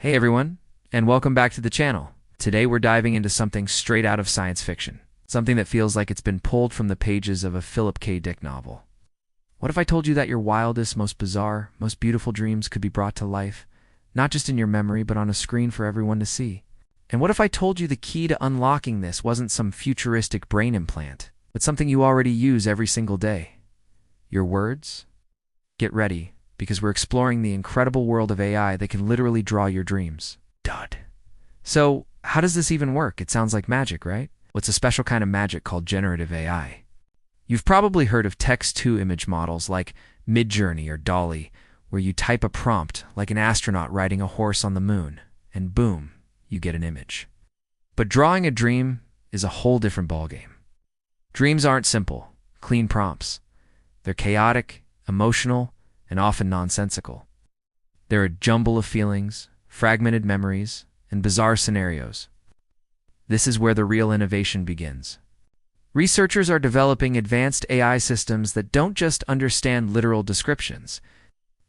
Hey everyone, and welcome back to the channel. Today we're diving into something straight out of science fiction. Something that feels like it's been pulled from the pages of a Philip K. Dick novel. What if I told you that your wildest, most bizarre, most beautiful dreams could be brought to life, not just in your memory, but on a screen for everyone to see? And what if I told you the key to unlocking this wasn't some futuristic brain implant, but something you already use every single day? Your words? Get ready, because we're exploring the incredible world of AI that can literally draw your dreams. Dud. So, how does this even work? It sounds like magic, right? What's a special kind of magic called generative AI? You've probably heard of text-to-image models like Midjourney or DALL-E, where you type a prompt like an astronaut riding a horse on the moon, and boom, you get an image. But drawing a dream is a whole different ballgame. Dreams aren't simple, clean prompts. They're chaotic, emotional, and often nonsensical. They're a jumble of feelings, fragmented memories, and bizarre scenarios. This is where the real innovation begins. Researchers are developing advanced AI systems that don't just understand literal descriptions.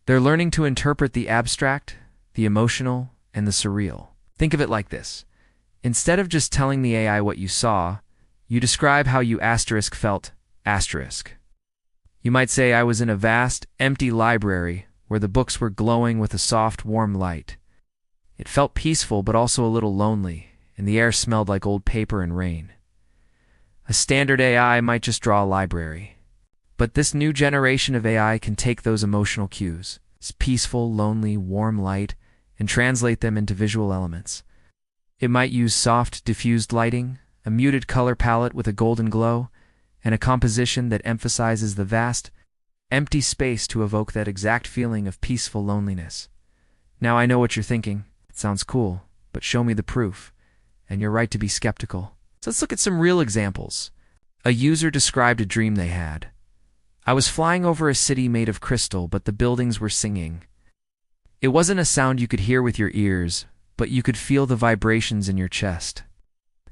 They're learning to interpret the abstract, the emotional, and the surreal. Think of it like this. Instead of just telling the AI what you saw, you describe how you felt. You might say, I was in a vast, empty library where the books were glowing with a soft, warm light. It felt peaceful but also a little lonely, and the air smelled like old paper and rain. A standard AI might just draw a library. But this new generation of AI can take those emotional cues, this peaceful, lonely, warm light, and translate them into visual elements. It might use soft, diffused lighting, a muted color palette with a golden glow, and a composition that emphasizes the vast, empty space to evoke that exact feeling of peaceful loneliness. Now I know what you're thinking. It sounds cool, but show me the proof. And you're right to be skeptical. So let's look at some real examples. A user described a dream they had. I was flying over a city made of crystal, but the buildings were singing. It wasn't a sound you could hear with your ears, but you could feel the vibrations in your chest.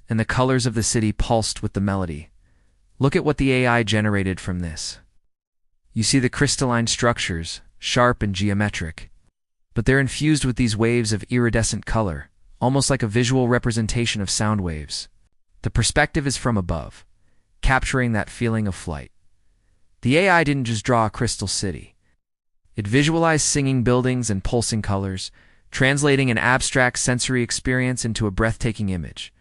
And the colors of the city pulsed with the melody. Look at what the AI generated from this. You see the crystalline structures, sharp and geometric, but they're infused with these waves of iridescent color, almost like a visual representation of sound waves. The perspective is from above, capturing that feeling of flight. The AI didn't just draw a crystal city. It visualized singing buildings and pulsing colors, translating an abstract sensory experience into a breathtaking image.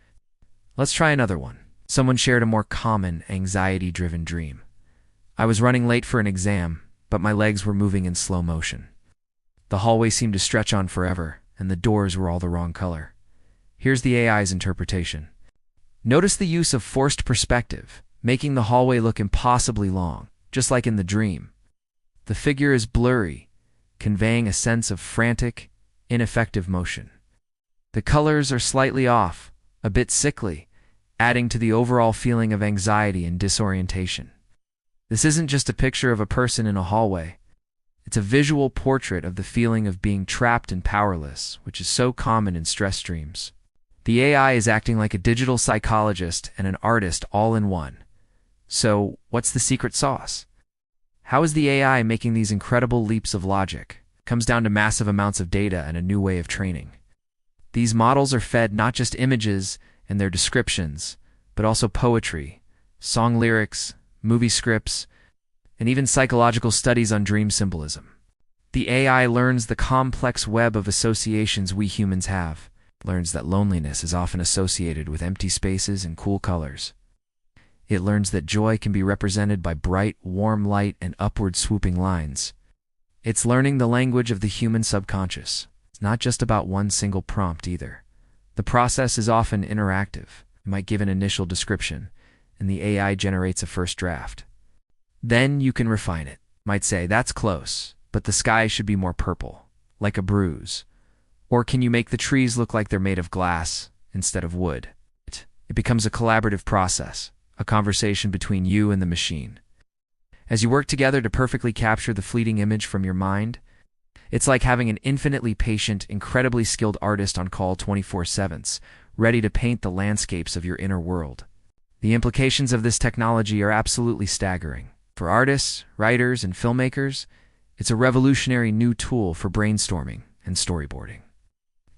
Let's try another one. Someone shared a more common, anxiety-driven dream. I was running late for an exam, but my legs were moving in slow motion. The hallway seemed to stretch on forever, and the doors were all the wrong color. Here's the AI's interpretation. Notice the use of forced perspective, making the hallway look impossibly long, just like in the dream. The figure is blurry, conveying a sense of frantic, ineffective motion. The colors are slightly off, a bit sickly, adding to the overall feeling of anxiety and disorientation. This isn't just a picture of a person in a hallway. It's a visual portrait of the feeling of being trapped and powerless, which is so common in stress dreams. The AI is acting like a digital psychologist and an artist all in one. So, what's the secret sauce? How is the AI making these incredible leaps of logic? It comes down to massive amounts of data and a new way of training. These models are fed not just images and their descriptions, but also poetry, song lyrics, movie scripts, and even psychological studies on dream symbolism. The AI learns the complex web of associations we humans have. It learns that loneliness is often associated with empty spaces and cool colors. It learns that joy can be represented by bright, warm light and upward swooping lines. It's learning the language of the human subconscious. It's not just about one single prompt either. The process is often interactive. You might give an initial description, and the AI generates a first draft. Then you can refine it. You might say, that's close, but the sky should be more purple, like a bruise. Or can you make the trees look like they're made of glass instead of wood? It becomes a collaborative process, a conversation between you and the machine. As you work together to perfectly capture the fleeting image from your mind, it's like having an infinitely patient, incredibly skilled artist on call 24/7, ready to paint the landscapes of your inner world. The implications of this technology are absolutely staggering. For artists, writers, and filmmakers, it's a revolutionary new tool for brainstorming and storyboarding.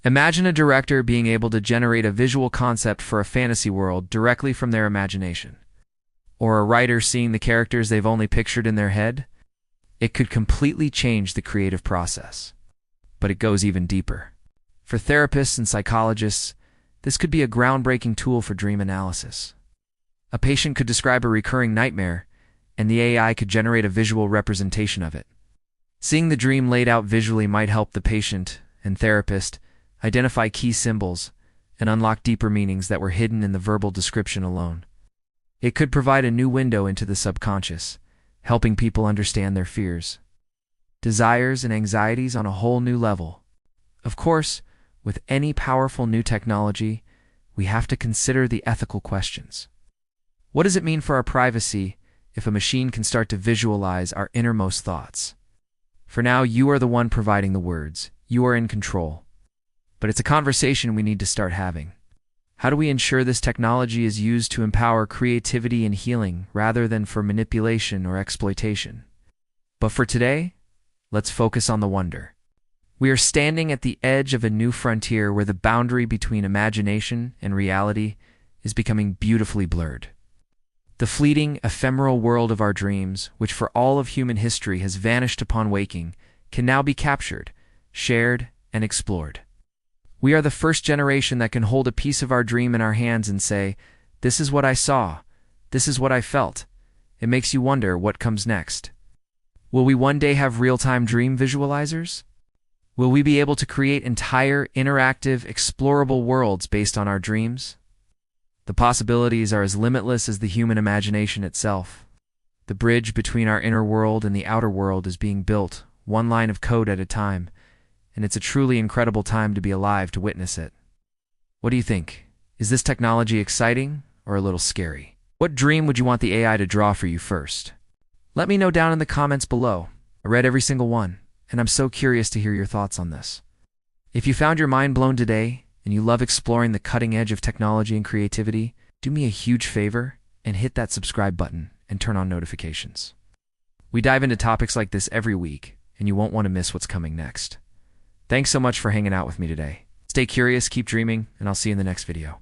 Imagine a director being able to generate a visual concept for a fantasy world directly from their imagination. Or a writer seeing the characters they've only pictured in their head. It could completely change the creative process. But it goes even deeper. For therapists and psychologists, this could be a groundbreaking tool for dream analysis. A patient could describe a recurring nightmare, and the AI could generate a visual representation of it. Seeing the dream laid out visually might help the patient and therapist identify key symbols and unlock deeper meanings that were hidden in the verbal description alone. It could provide a new window into the subconscious, helping people understand their fears, desires, and anxieties on a whole new level. Of course, with any powerful new technology, we have to consider the ethical questions. What does it mean for our privacy if a machine can start to visualize our innermost thoughts? For now, you are the one providing the words. You are in control. But it's a conversation we need to start having. How do we ensure this technology is used to empower creativity and healing rather than for manipulation or exploitation? But for today, let's focus on the wonder. We are standing at the edge of a new frontier where the boundary between imagination and reality is becoming beautifully blurred. The fleeting, ephemeral world of our dreams, which for all of human history has vanished upon waking, can now be captured, shared, and explored. We are the first generation that can hold a piece of our dream in our hands and say, "This is what I saw. This is what I felt." It makes you wonder what comes next. Will we one day have real-time dream visualizers? Will we be able to create entire, interactive, explorable worlds based on our dreams? The possibilities are as limitless as the human imagination itself. The bridge between our inner world and the outer world is being built, one line of code at a time, and it's a truly incredible time to be alive to witness it. What do you think? Is this technology exciting or a little scary? What dream would you want the AI to draw for you first? Let me know down in the comments below. I read every single one, and I'm so curious to hear your thoughts on this. If you found your mind blown today, and you love exploring the cutting edge of technology and creativity, do me a huge favor and hit that subscribe button and turn on notifications. We dive into topics like this every week, and you won't want to miss what's coming next. Thanks so much for hanging out with me today. Stay curious, keep dreaming, and I'll see you in the next video.